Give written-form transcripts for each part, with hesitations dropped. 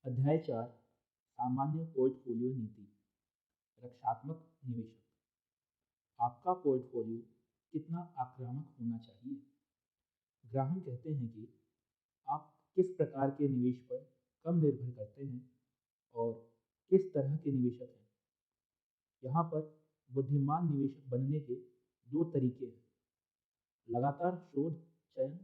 अध्याय 4 सामान्य पोर्टफोलियो नीति। रक्षात्मक निवेशक। आपका पोर्टफोलियो कितना आक्रामक होना चाहिए? ग्राहम कहते हैं कि आप किस प्रकार के निवेश पर कम निर्भर करते हैं और किस तरह के निवेशक हैं। यहाँ पर बुद्धिमान निवेशक बनने के दो तरीके हैं: लगातार शोध, चयन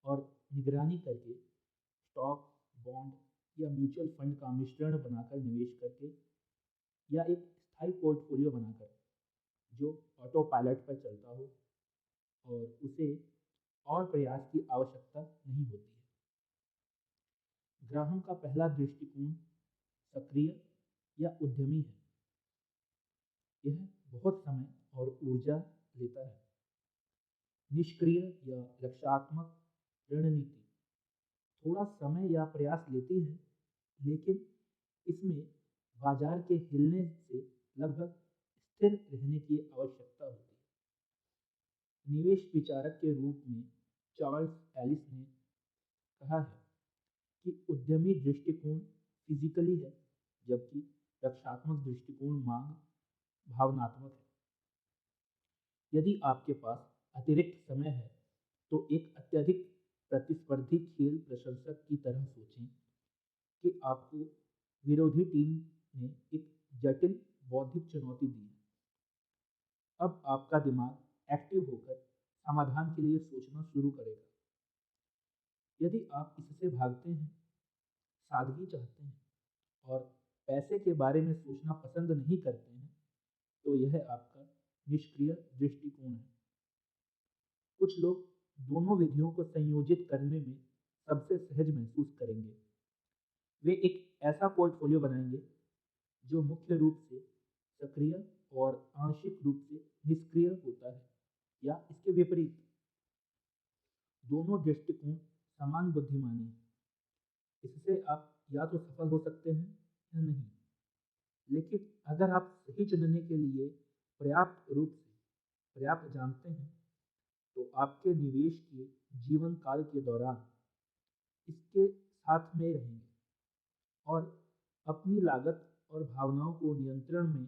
और निगरानी करके स्टॉक, बॉन्ड या म्यूचुअल फंड का मिश्रण बनाकर निवेश करके, या एक स्थायी पोर्टफोलियो बनाकर जो ऑटो पायलट पर चलता हो और उसे और प्रयास की आवश्यकता नहीं होती है। ग्राहम का पहला दृष्टिकोण सक्रिय या उद्यमी है। यह बहुत समय और ऊर्जा लेता है। निष्क्रिय या रक्षात्मक रणनीति थोड़ा समय या प्रयास लेती है, लेकिन इसमें बाजार के हिलने से लगभग स्थिर रहने की आवश्यकता होती है। निवेश विचारक के रूप में चार्ल्स एलिस ने कहा है कि उद्यमी दृष्टिकोण फिजिकली है, जबकि रक्षात्मक दृष्टिकोण भावनात्मक है। यदि आपके पास अतिरिक्त समय है तो एक अत्यधिक प्रतिस्पर्धी खेल प्रशंसक की तरह सोचें कि आपको विरोधी टीम ने एक जटिल बौद्धिक चुनौती दी है। अब आपका दिमाग एक्टिव होकर समाधान के लिए सोचना शुरू करेगा। यदि आप इससे भागते हैं, सादगी चाहते हैं और पैसे के बारे में सोचना पसंद नहीं करते हैं, तो यह आपका निष्क्रिय दृष्टिकोण है। कुछ लोग दोनों विधियों को संयोजित करने में सबसे सहज महसूस करेंगे। वे एक ऐसा पोर्टफोलियो बनाएंगे जो मुख्य रूप से सक्रिय और आंशिक रूप से निष्क्रिय होता है, या इसके विपरीत। दोनों दृष्टिकोण समान बुद्धिमानी है। इससे आप या तो सफल हो सकते हैं या नहीं। लेकिन अगर आप सही चुनने के लिए पर्याप्त जानते हैं, तो आपके निवेश के जीवन काल के दौरान इसके साथ में रहेंगे और अपनी लागत और भावनाओं को नियंत्रण में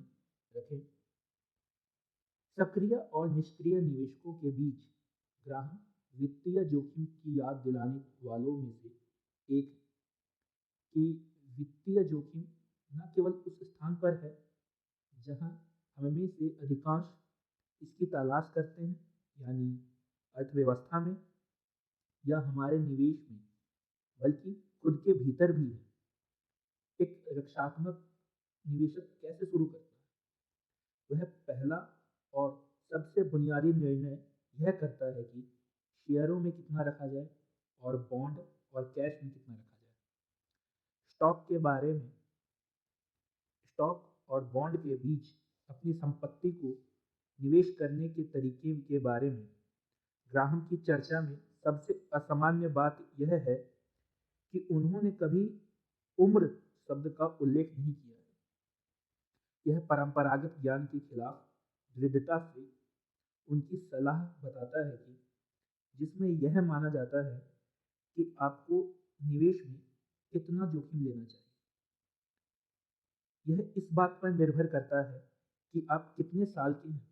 रखें। सक्रिय और निष्क्रिय निवेशकों के बीच ग्राहम वित्तीय जोखिम की याद दिलाने वालों में से एक है कि वित्तीय जोखिम न केवल उस स्थान पर है जहां हम में से अधिकांश इसकी तलाश करते हैं, यानी अर्थव्यवस्था में या हमारे निवेश में, बल्कि खुद के भीतर भी है। एक रक्षात्मक निवेशक कैसे शुरू करता है? वह पहला और सबसे बुनियादी निर्णय यह करता है कि शेयरों में कितना रखा जाए और बॉन्ड और कैश में कितना रखा जाए। स्टॉक और बॉन्ड के बीच अपनी संपत्ति को निवेश करने के तरीके के बारे में ग्राहम की चर्चा में सबसे असामान्य बात यह है कि उन्होंने कभी उम्र शब्द का उल्लेख नहीं किया है। यह परंपरागत ज्ञान के खिलाफ दृढ़ता से उनकी सलाह बताता है कि जिसमें यह माना जाता है कि आपको निवेश में कितना जोखिम लेना चाहिए। यह इस बात पर निर्भर करता है कि आप कितने साल के हैं।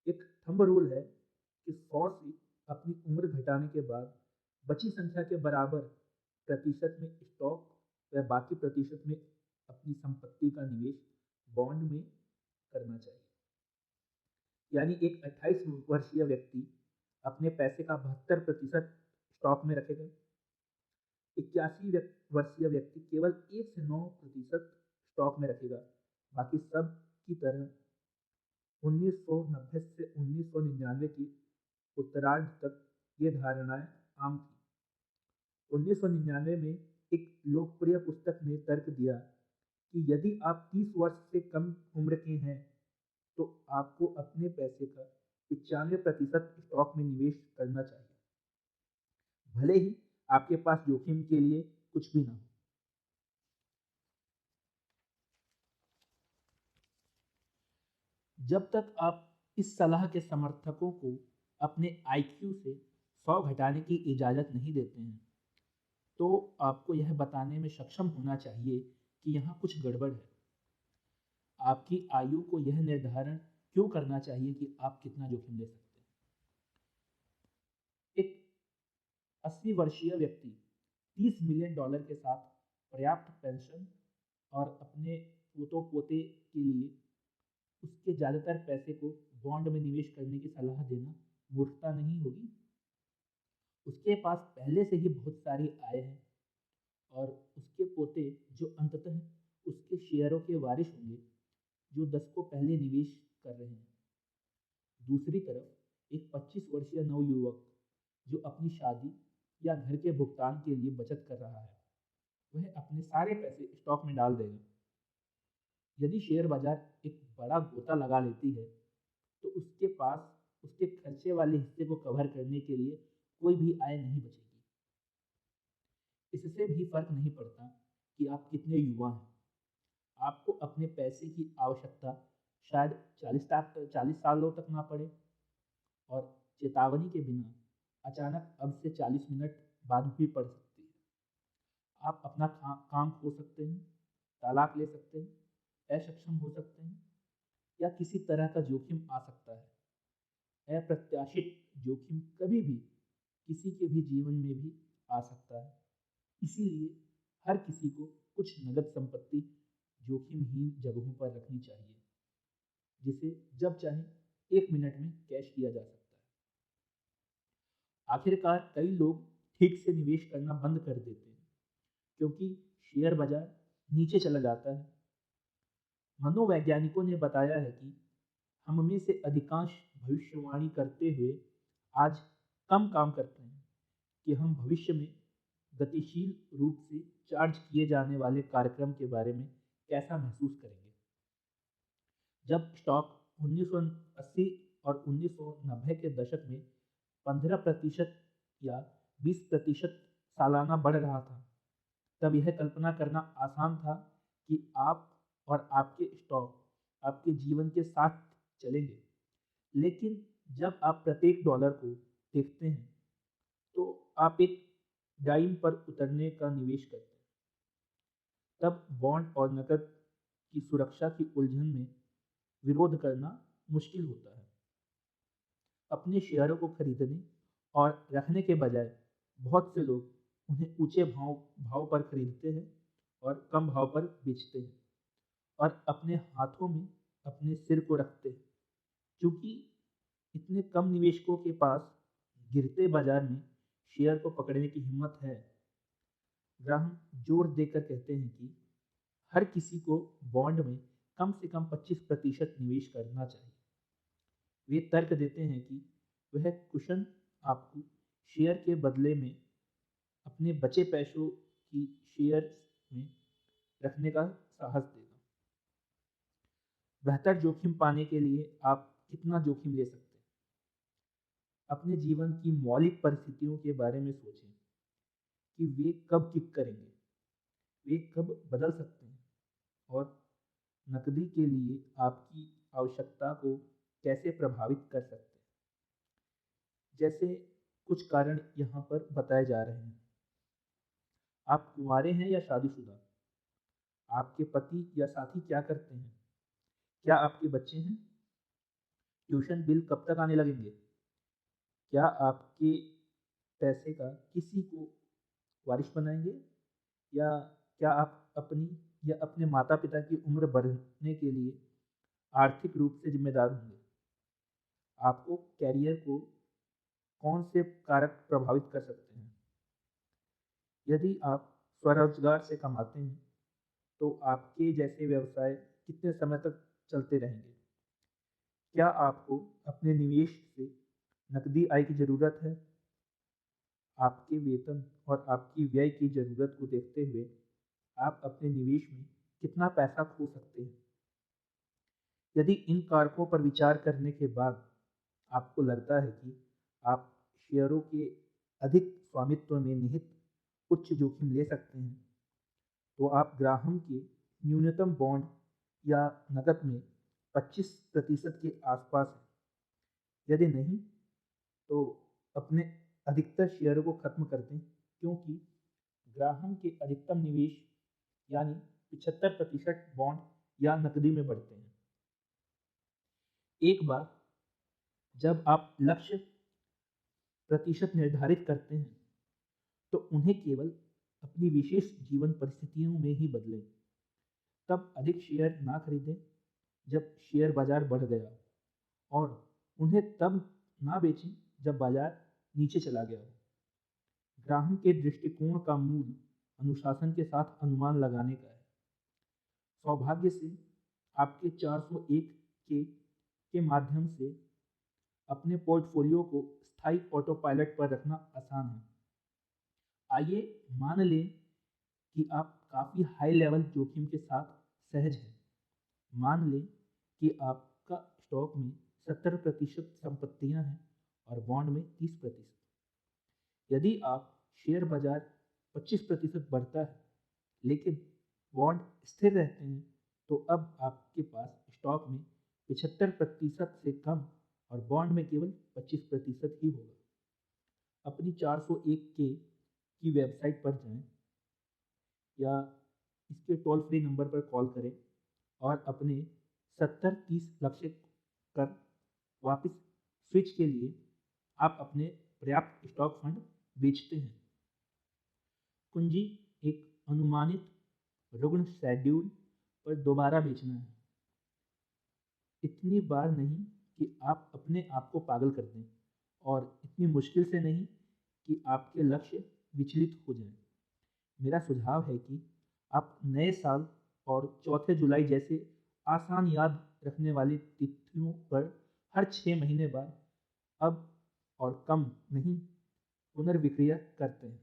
एक थंब रूल है कि 100 से अपनी उम्र घटाने के बाद बची संख्या के बराबर प्रतिशत में स्टॉक व बाकी प्रतिशत में अपनी संपत्ति का निवेश बॉन्ड में करना चाहिए। यानी एक 28 वर्षीय व्यक्ति अपने पैसे का 72% स्टॉक में रखेगा। 81 वर्षीय व्यक्ति केवल 1 से 9% स्टॉक में रखेगा। बाकी सब की तरह 1990 से 1999 के उत्तरार्ध तक ये धारणाएं आम थी। 1999 में एक लोकप्रिय पुस्तक ने तर्क दिया कि यदि आप 30 वर्ष से कम उम्र के हैं, तो आपको अपने पैसे का 95% स्टॉक में निवेश करना चाहिए, भले ही आपके पास जोखिम के लिए कुछ भी ना हो। जब तक आप इस सलाह के समर्थकों को अपने IQ से 100 घटाने की इजाज़त नहीं देते हैं, तो आपको यह बताने में सक्षम होना चाहिए कि यहाँ कुछ गड़बड़ है। आपकी आयु को यह निर्धारण क्यों करना चाहिए कि आप कितना जोखिम ले सकते हैं। एक 80 वर्षीय व्यक्ति $30 मिलियन के साथ पर्याप्त पेंशन और अपने पोतों पोते के लिए उसके ज़्यादातर पैसे को बॉन्ड में निवेश करने की सलाह देना मूर्खता नहीं होगी। उसके पास पहले से ही बहुत सारी आय है और उसके पोते जो अंततः उसके शेयरों के वारिस होंगे जो 10 को पहले निवेश कर रहे हैं। दूसरी तरफ एक 25 वर्षीय नवयुवक जो अपनी शादी या घर के भुगतान के लिए बचत कर रहा है, वह अपने सारे पैसे स्टॉक में डाल देगा। यदि शेयर बाजार एक बड़ा गोता लगा लेती है तो उसके पास उसके खर्चे वाले हिस्से को कवर करने के लिए कोई भी आय नहीं बचेगी। इससे भी फर्क नहीं पड़ता कि आप कितने युवा हैं। आपको अपने पैसे की आवश्यकता शायद 40 सालों तक ना पड़े और चेतावनी के बिना अचानक अब से 40 मिनट बाद भी पड़ सकती है। आप अपना काम खो सकते हैं, तलाक ले सकते हैं, असक्षम हो सकते हैं या किसी तरह का जोखिम आ सकता है। अप्रत्याशित जोखिम कभी भी किसी के भी जीवन में भी आ सकता है। इसीलिए हर किसी को कुछ नगद संपत्ति जोखिमहीन जगहों पर रखनी चाहिए, जिसे जब चाहे 1 मिनट में कैश किया जा सकता है। आखिरकार कई लोग ठीक से निवेश करना बंद कर देते हैं क्योंकि शेयर बाजार नीचे चला जाता है। मनोवैज्ञानिकों ने बताया है कि हम में से अधिकांश भविष्यवाणी करते हुए आज कम काम करते हैं कि हम भविष्य में गतिशील रूप से चार्ज किए जाने वाले कार्यक्रम के बारे में कैसा महसूस करेंगे। जब स्टॉक 1980 और 1990 के दशक में 15% या 20% सालाना बढ़ रहा था, तब यह कल्पना करना आसान था कि आप और आपके स्टॉक आपके जीवन के साथ चलेंगे। लेकिन जब आप प्रत्येक डॉलर को देखते हैं तो आप एक डाइम पर उतरने का निवेश करते हैं। तब बॉन्ड और नकद की सुरक्षा की उलझन में विरोध करना मुश्किल होता है। अपने शेयरों को खरीदने और रखने के बजाय बहुत से लोग उन्हें ऊंचे भाव पर खरीदते हैं और कम भाव पर बेचते हैं और अपने हाथों में अपने सिर को रखते हैं। क्योंकि इतने कम निवेशकों के पास गिरते बाजार में शेयर को पकड़ने की हिम्मत है, ग्राहम जोर देकर कहते हैं कि हर किसी को बॉन्ड में कम से कम 25% निवेश करना चाहिए। वे तर्क देते हैं कि वह कुशन आपको शेयर के बदले में अपने बचे पैसों की शेयर में रखने का साहस देगा। बेहतर जोखिम पाने के लिए आप कितना जोखिम ले सकते हैं? अपने जीवन की मौलिक परिस्थितियों के बारे में सोचें कि वे कब किक करेंगे, वे कब बदल सकते हैं और नकदी के लिए आपकी आवश्यकता को कैसे प्रभावित कर सकते हैं। जैसे कुछ कारण यहाँ पर बताए जा रहे हैं। आप कुंवारे हैं या शादीशुदा? आपके पति या साथी क्या करते हैं? क्या आपके बच्चे हैं? ट्यूशन बिल कब तक आने लगेंगे? क्या आपके पैसे का किसी को वारिस बनाएंगे या क्या आप अपनी या अपने माता पिता की उम्र बढ़ने के लिए आर्थिक रूप से जिम्मेदार होंगे? आपको कैरियर को कौन से कारक प्रभावित कर सकते हैं? यदि आप स्वरोजगार से कमाते हैं तो आपके जैसे व्यवसाय कितने समय तक चलते रहेंगे? क्या आपको अपने निवेश से नकदी आय की ज़रूरत है? आपके वेतन और आपकी व्यय की ज़रूरत को देखते हुए आप अपने निवेश में कितना पैसा खो सकते हैं? यदि इन कारकों पर विचार करने के बाद आपको लगता है कि आप शेयरों के अधिक स्वामित्व में निहित उच्च जोखिम ले सकते हैं, तो आप ग्राहम के न्यूनतम बॉन्ड या नकद में 25% के आसपास हैं। यदि नहीं, तो अपने अधिकतर शेयरों को खत्म कर दें, क्योंकि ग्राहम के अधिकतम निवेश यानी 75% बॉन्ड या नकदी में बढ़ते हैं। एक बार जब आप लक्ष्य प्रतिशत निर्धारित करते हैं तो उन्हें केवल अपनी विशेष जीवन परिस्थितियों में ही बदलें। तब अधिक शेयर ना खरीदें जब शेयर बाजार बढ़ गया, और उन्हें तब ना बेचें जब बाजार नीचे चला गया हो। ग्राहम के दृष्टिकोण का मूल अनुशासन के साथ अनुमान लगाने का है। सौभाग्य से आपके 401 के माध्यम से अपने पोर्टफोलियो को स्थायी ऑटो पायलट पर रखना आसान है। आइए मान लें कि आप काफ़ी हाई लेवल जोखिम के साथ सहज हैं। मान लें कि आपका स्टॉक में 70% संपत्तियां हैं और बॉन्ड में 30%। यदि आप शेयर बाजार 25% बढ़ता है लेकिन बॉन्ड स्थिर रहते हैं, तो अब आपके पास स्टॉक में 75% से कम और बॉन्ड में केवल 25% ही होगा। अपनी 401 की वेबसाइट पर जाएं या इसके टोल फ्री नंबर पर कॉल करें और अपने 70-30 लक्ष्य कर वापस स्विच के लिए आप अपने पर्याप्त स्टॉक फंड बेचते हैं। कुंजी एक अनुमानित रुग्ण शेड्यूल पर दोबारा बेचना है, इतनी बार नहीं कि आप अपने आप को पागल कर दें, और इतनी मुश्किल से नहीं कि आपके लक्ष्य विचलित हो जाएं। मेरा सुझाव है कि आप नए साल और 4 जुलाई जैसे आसान याद रखने वाली तिथियों पर हर 6 महीने बाद अब और कम नहीं पुनर्विक्रय करते हैं।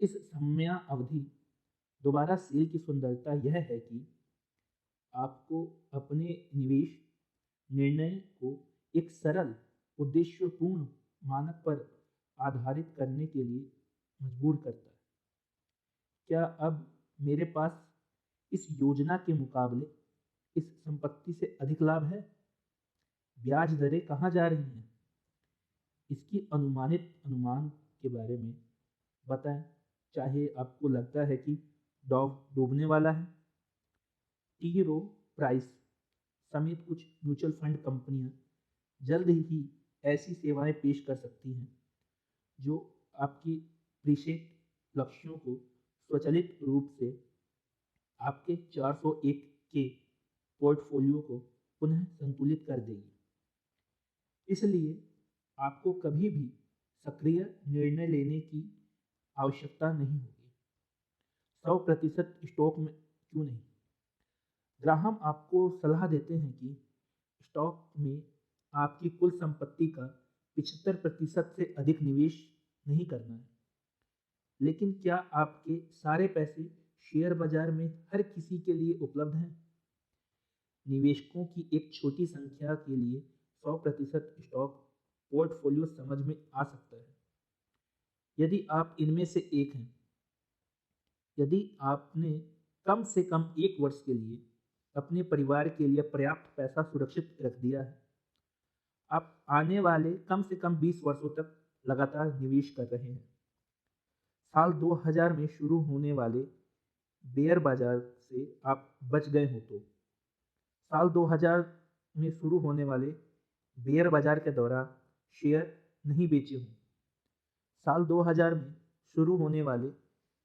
इस समयावधि दोबारा सेल की सुंदरता यह है कि आपको अपने निवेश निर्णय को एक सरल उद्देश्यपूर्ण मानक पर आधारित करने के लिए मजबूर करता है। क्या अब मेरे पास इस योजना के मुकाबले इस संपत्ति से अधिक लाभ है? ब्याज दरें कहाँ जा रही हैं? इसकी अनुमानित अनुमान के बारे में बताएं। चाहे आपको लगता है कि डॉग डूबने वाला है। टी रो प्राइस समेत कुछ म्यूचुअल फंड कंपनियां जल्द ही ऐसी सेवाएं पेश कर सकती हैं जो आपकी प्रीसेट लक्ष्यों को स्वचालित रूप से आपके 401 के पोर्टफोलियो को पुनः संतुलित कर देगी। इसलिए आपको कभी भी सक्रिय निर्णय लेने की आवश्यकता नहीं होगी। 100% स्टॉक में क्यों नहीं? ग्राहम आपको सलाह देते हैं कि स्टॉक में आपकी कुल संपत्ति का 75% से अधिक निवेश नहीं करना है। लेकिन क्या आपके सारे पैसे शेयर बाजार में हर किसी के लिए उपलब्ध हैं? निवेशकों की एक छोटी संख्या के लिए 100% स्टॉक पोर्टफोलियो समझ में आ सकता है। यदि आप इनमें से एक हैं, यदि आपने कम से कम 1 वर्ष के लिए अपने परिवार के लिए पर्याप्त पैसा सुरक्षित रख दिया है, आप आने वाले कम से कम 20 वर्षों तक लगातार निवेश कर रहे हैं। साल 2000 में शुरू होने वाले बेयर बाजार से आप बच गए हो तो साल 2000 में शुरू होने वाले बेयर बाजार के दौरान शेयर नहीं बेचे हों। साल 2000 में शुरू होने वाले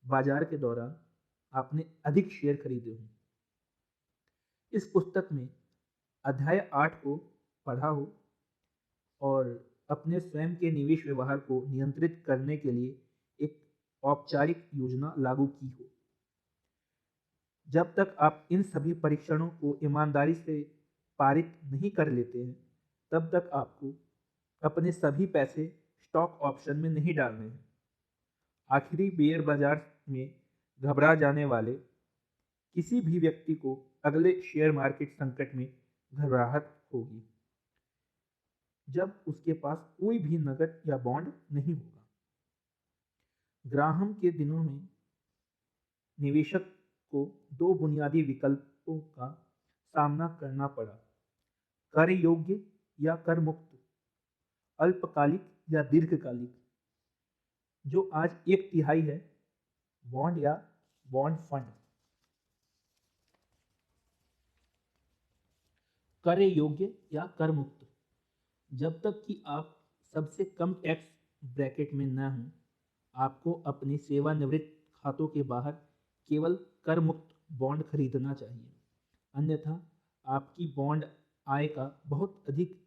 बाजार के दौरान आपने अधिक शेयर खरीदे हों। इस पुस्तक में अध्याय 8 को पढ़ा हो और अपने स्वयं के निवेश व्यवहार को नियंत्रित करने के लिए एक औपचारिक योजना लागू की हो। जब तक आप इन सभी परीक्षणों को ईमानदारी से पारित नहीं कर लेते हैं, तब तक आपको अपने सभी पैसे स्टॉक ऑप्शन में नहीं डालने हैं। आखिरी बेयर बाजार में घबरा जाने वाले किसी भी व्यक्ति को अगले शेयर मार्केट संकट में घबराहट होगी जब उसके पास कोई भी नकद या बॉन्ड नहीं होगा। ग्राहम के दिनों में निवेशक को 2 बुनियादी विकल्पों का सामना करना पड़ा: कर योग्य या कर मुक्त, अल्पकालिक या दीर्घकालिक। जो आज 1/3 है, बॉन्ड या बॉन्ड फंड कर योग्य या कर मुक्त। जब तक कि आप सबसे कम टैक्स ब्रैकेट में न हों, आपको अपने सेवानिवृत्त खातों के बाहर केवल कर मुक्त बॉन्ड खरीदना चाहिए, अन्यथा आपकी बॉन्ड आय का बहुत अधिक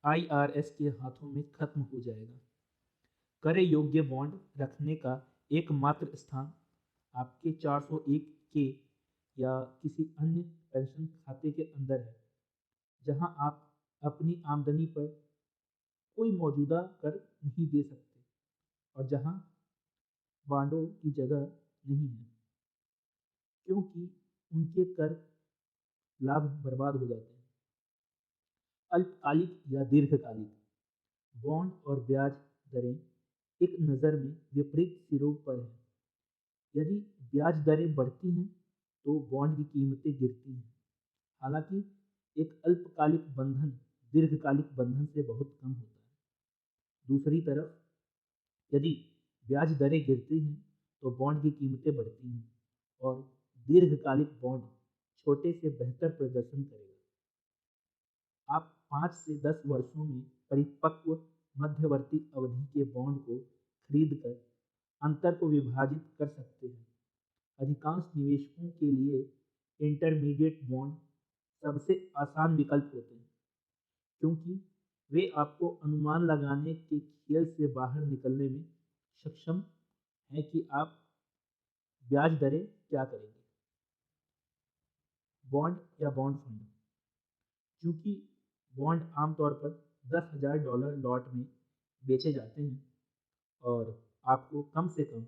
आईआरएस के हाथों में खत्म हो जाएगा। कर योग्य बॉन्ड रखने का एकमात्र स्थान आपके 401 के या किसी अन्य पेंशन खाते के अंदर है, जहां आप अपनी आमदनी पर कोई मौजूदा कर नहीं दे सकते और जहां बॉन्डों की जगह नहीं है, क्योंकि उनके कर लाभ बर्बाद हो जाते हैं। अल्पकालिक या दीर्घकालिक बॉन्ड और ब्याज दरें एक नज़र में विपरीत सिरों पर हैं। यदि ब्याज दरें बढ़ती हैं तो बॉन्ड की कीमतें गिरती हैं। हालांकि एक अल्पकालिक बंधन दीर्घकालिक बंधन से बहुत कम होता है। दूसरी तरफ, यदि ब्याज दरें गिरती हैं तो बॉन्ड की कीमतें बढ़ती हैं और दीर्घकालिक बॉन्ड छोटे से बेहतर प्रदर्शन करेगा। आप 5 से 10 वर्षों में परिपक्व मध्यवर्ती अवधि के बॉन्ड को खरीदकर अंतर को विभाजित कर सकते हैं। अधिकांश निवेशकों के लिए इंटरमीडिएट बॉन्ड सबसे आसान विकल्प होते हैं, क्योंकि वे आपको अनुमान लगाने के खेल से बाहर निकलने में सक्षम हैं कि आप ब्याज दरें क्या करेंगे। बॉन्ड या बॉन्ड फंड, चूंकि बॉन्ड आमतौर पर $10,000 लॉट में बेचे जाते हैं और आपको कम से कम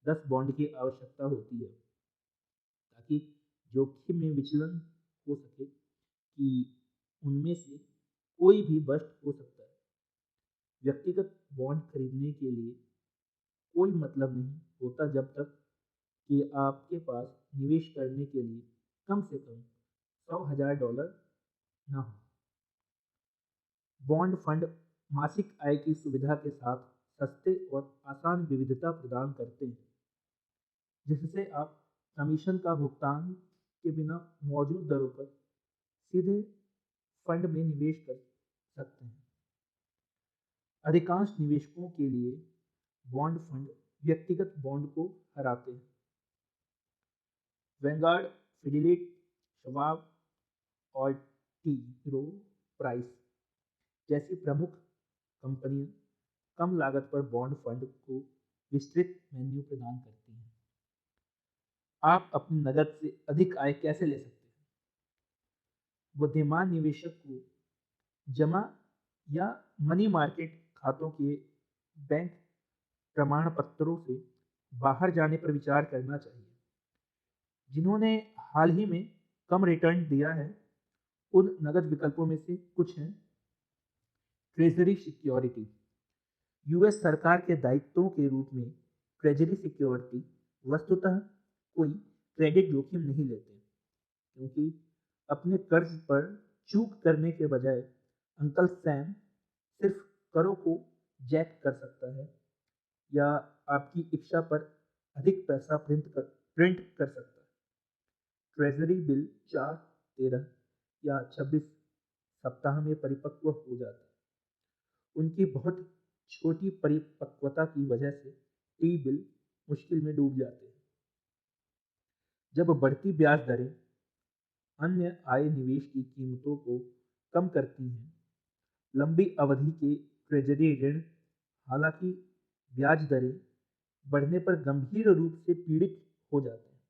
10 बॉन्ड की आवश्यकता होती है ताकि जोखिम में विचलन हो सके कि उनमें से कोई भी बस्ट हो सकता है। व्यक्तिगत बॉन्ड खरीदने के लिए कोई मतलब नहीं होता जब तक कि आपके पास निवेश करने के लिए कम से कम $100,000 न हो। बॉन्ड फंड मासिक आय की सुविधा के साथ सस्ते और आसान विविधता प्रदान करते हैं, जिससे आप कमीशन का भुगतान के बिना मौजूद दरों पर सीधे फंड में निवेश कर सकते हैं। अधिकांश निवेशकों के लिए बॉन्ड फंड व्यक्तिगत बॉन्ड को हराते हैं। वैंगार्ड, फिडेलिटी, शवाब और टी रो प्राइस जैसी प्रमुख कंपनियां कम लागत पर बॉन्ड फंड को विस्तृत मेन्यू प्रदान करती हैं। आप अपनी नकद से अधिक आय कैसे ले सकते हैं? बुद्धिमान निवेशक को जमा या मनी मार्केट खातों के बैंक प्रमाण पत्रों से बाहर जाने पर विचार करना चाहिए। जिन्होंने हाल ही में कम रिटर्न दिया है, उन नकद विकल्पों में से कुछ हैं ट्रेजरी सिक्योरिटी। यूएस सरकार के दायित्वों के रूप में ट्रेजरी सिक्योरिटी वस्तुतः कोई क्रेडिट जोखिम नहीं लेते, क्योंकि अपने कर्ज पर चूक करने के बजाय अंकल सैम सिर्फ करों को जैक कर सकता है या आपकी इच्छा पर अधिक पैसा प्रिंट कर सकता है। ट्रेजरी बिल 4, 13 या 26 सप्ताह में परिपक्व हो जाते हैं। उनकी बहुत छोटी परिपक्वता की वजह से टी बिल मुश्किल में डूब जाते हैं। जब बढ़ती ब्याज दरें अन्य आय निवेश की कीमतों को कम करती हैं, लंबी अवधि के ट्रेजरी ऋण, हालांकि ब्याज दरें बढ़ने पर गंभीर रूप से पीड़ित हो जाते हैं।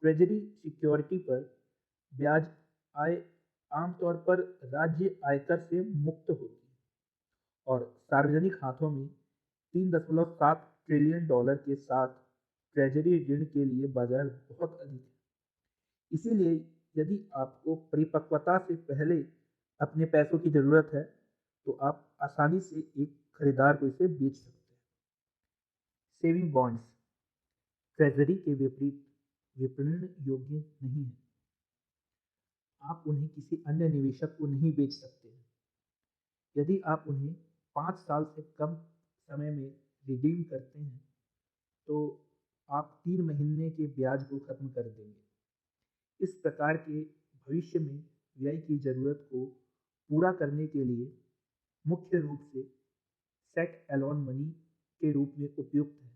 ट्रेजरी सिक्योरिटी पर ब्याज आय आमतौर पर राज्य आयकर से मुक्त होती है और सार्वजनिक हाथों में $3.7 ट्रिलियन के साथ ट्रेजरी ऋण के लिए बाजार बहुत अधिक है। इसीलिए यदि आपको परिपक्वता से पहले अपने पैसों की ज़रूरत है, तो आप आसानी से एक खरीदार को इसे बेच सकते हैं। सेविंग बॉन्ड्स ट्रेजरी के विपरीत विपणन योग्य नहीं है। आप उन्हें किसी अन्य निवेशक को नहीं बेच सकते हैं। यदि आप उन्हें 5 साल से कम समय में रिडीम करते हैं तो आप 3 महीने के ब्याज को खत्म कर देंगे। इस प्रकार के भविष्य में व्यय की जरूरत को पूरा करने के लिए मुख्य रूप से सेट एलोन मनी के रूप में उपयुक्त है।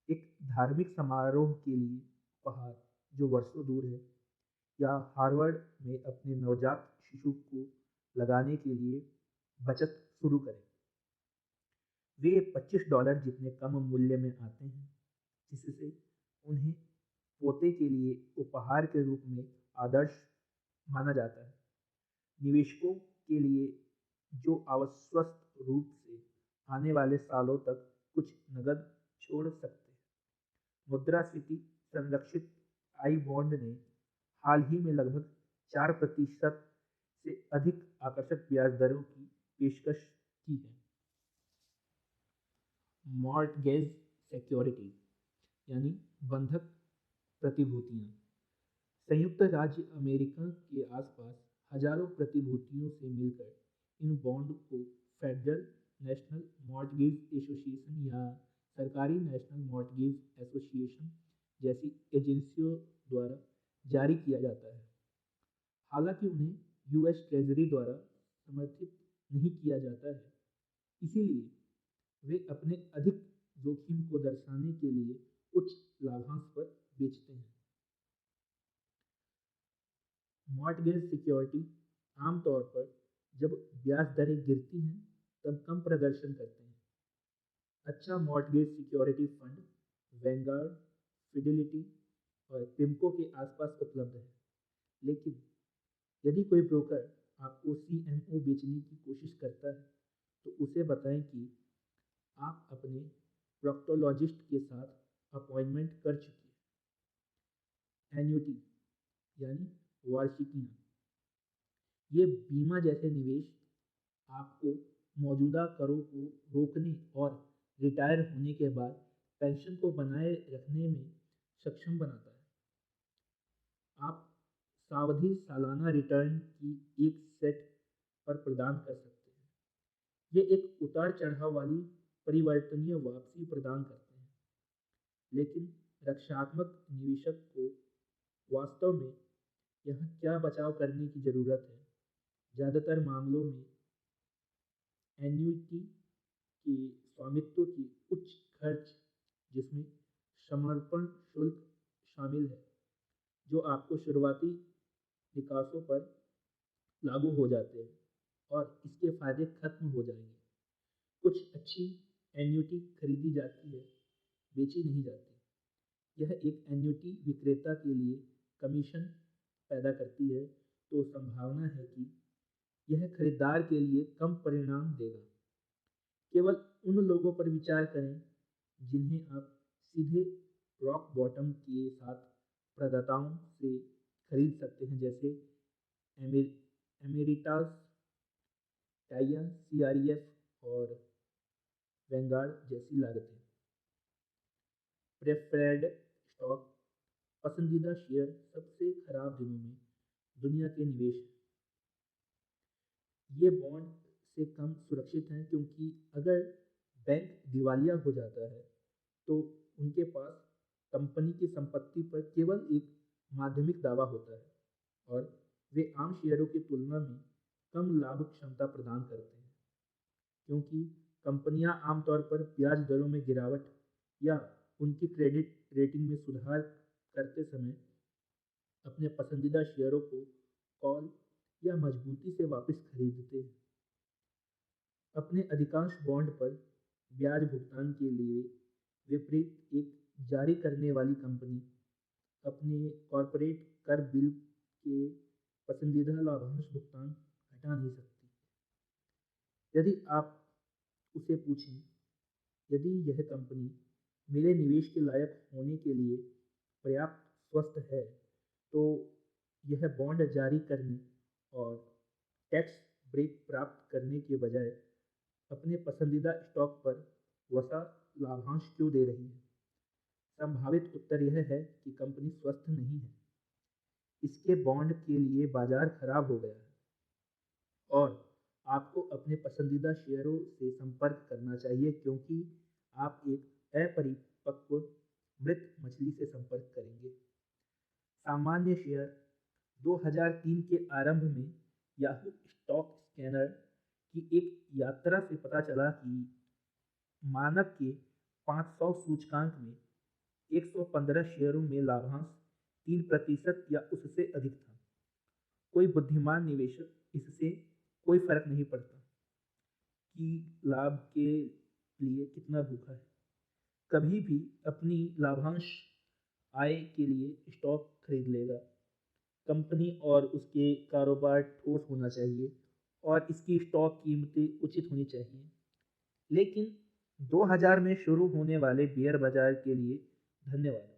एक धार्मिक समारोह के लिए उपहार जो वर्षों दूर है, या हार्वर्ड में अपने नवजात शिशु को लगाने के लिए बचत शुरू करें। वे $25 जितने कम मूल्य में आते हैं, जिससे उन्हें पोते के लिए उपहार के रूप में आदर्श माना जाता है। निवेशकों के लिए जो अविश्वस्त रूप से आने वाले सालों तक कुछ नकद छोड़ सकते हैं। मुद्रास्फीति संरक्षित आई बॉन्ड ने हाल ही में लगभग 4% से अधिक आकर्षक ब्याज दरों की पेशकश की है। मॉर्टगेज सिक्योरिटीज यानी बंधक प्रतिभूतियां। संयुक्त राज्य अमेरिका के आसपास हजारों प्रतिभूतियों से मिलकर इन बॉन्ड को फेडरल नेशनल मॉर्टगेज एसोसिएशन या सरकारी नेशनल मॉर्टगेज एसोसिएशन जैसी एजेंसियों द्वारा जारी किया जाता है। हालांकि उन्हें यूएस ट्रेजरी द्वारा समर्थित नहीं किया जाता है, इसीलिए वे अपने अधिक जोखिम को दर्शाने के लिए उच्च लाभांश पर बेचते हैं। मॉर्टगेज सिक्योरिटी आमतौर पर जब ब्याज दरें गिरती हैं तब कम प्रदर्शन करते हैं। अच्छा mortgage security fund Vanguard, Fidelity और पिमको के आसपास उपलब्ध है। लेकिन यदि कोई ब्रोकर आपको सीएमओ बेचने की कोशिश करता है तो उसे बताएं कि आप अपने प्रोक्टोलॉजिस्ट के साथ अपॉइंटमेंट कर चुके हैं। एन्युटी यानी वार्षिकियाँ। ये बीमा जैसे निवेश आपको मौजूदा करों को रोकने और रिटायर होने के बाद पेंशन को बनाए रखने में सक्षम बनाता है। आप सावधि सालाना रिटर्न की एक सेट पर प्रदान कर सकते हैं। ये एक उतार चढ़ाव वाली परिवर्तनीय वापसी प्रदान करते हैं, लेकिन रक्षात्मक निवेशक को वास्तव में यहाँ क्या बचाव करने की ज़रूरत है। ज़्यादातर मामलों में एन्युटी के स्वामित्व की उच्च खर्च, जिसमें समर्पण शुल्क शामिल है, जो आपको शुरुआती निकासों पर लागू हो जाते हैं और इसके फायदे खत्म हो जाएंगे। कुछ अच्छी एन्युटी खरीदी जाती है, बेची नहीं जाती। यह एक एन्युटी विक्रेता के लिए कमीशन पैदा करती है, तो संभावना है कि यह खरीदार के लिए कम परिणाम देगा। केवल उन लोगों पर विचार करें जिन्हें आप सीधे रॉक बॉटम के साथ प्रदाताओं से खरीद सकते हैं, जैसे एमेरिटास, टाइया, सीआरईएफ और वैनगार्ड जैसी लागतें। प्रेफर्ड स्टॉक पसंदीदा शेयर सबसे खराब दिनों में दुनिया के निवेश हैं। ये बॉन्ड से कम सुरक्षित हैं क्योंकि अगर बैंक दिवालिया हो जाता है तो उनके पास कंपनी की संपत्ति पर केवल एक माध्यमिक दावा होता है और वे आम शेयरों की तुलना में कम लाभ क्षमता प्रदान करते हैं, क्योंकि कंपनियां आमतौर पर ब्याज दरों में गिरावट या उनकी क्रेडिट रेटिंग में सुधार करते समय अपने पसंदीदा शेयरों को कॉल या मजबूती से वापस खरीदते हैं। अपने अधिकांश बॉन्ड पर ब्याज भुगतान के लिए विपरीत, एक जारी करने वाली कंपनी अपने कॉर्पोरेट कर बिल के पसंदीदा लाभांश भुगतान हटा नहीं सकती। यदि आप उसे पूछें, यदि यह कंपनी मेरे निवेश के लायक होने के लिए पर्याप्त स्वस्थ है, तो यह बॉन्ड जारी करने और टैक्स ब्रेक प्राप्त करने के बजाय अपने पसंदीदा स्टॉक पर वसा लाभांश क्यों दे रही है? संभावित उत्तर यह है कि कंपनी स्वस्थ नहीं है, इसके बॉन्ड के लिए बाजार खराब हो गया है और आपको अपने पसंदीदा शेयरों से संपर्क करना चाहिए, क्योंकि आप एक अपरिपक्व मृत मछली से संपर्क करेंगे। सामान्य शेयर 2003 के आरंभ में याहू स्टॉक स्कैनर की एक यात्रा से पता चला कि मानक के 500 सूचकांक में 115 शेयरों में लाभांश 3% या उससे अधिक था। कोई बुद्धिमान निवेशक इससे कोई फर्क नहीं पड़ता कि लाभ के लिए कितना भूखा है, कभी भी अपनी लाभांश आय के लिए स्टॉक खरीद लेगा। कंपनी और उसके कारोबार ठोस होना चाहिए और इसकी स्टॉक कीमतें उचित होनी चाहिए। लेकिन 2000 में शुरू होने वाले बेयर बाजार के लिए धन्यवाद।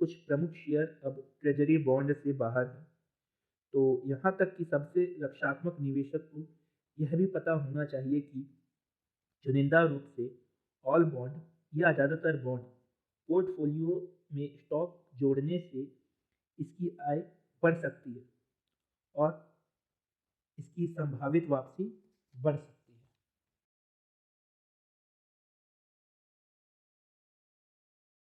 कुछ प्रमुख शेयर अब ट्रेजरी बॉन्ड से बाहर हैं। तो यहाँ तक कि सबसे रक्षात्मक निवेशक को यह भी पता होना चाहिए कि चुनिंदा रूप से ऑल बॉन्ड या ज़्यादातर बॉन्ड पोर्टफोलियो में स्टॉक जोड़ने से इसकी आय बढ़ सकती है और इसकी संभावित वापसी बढ़ सकती है।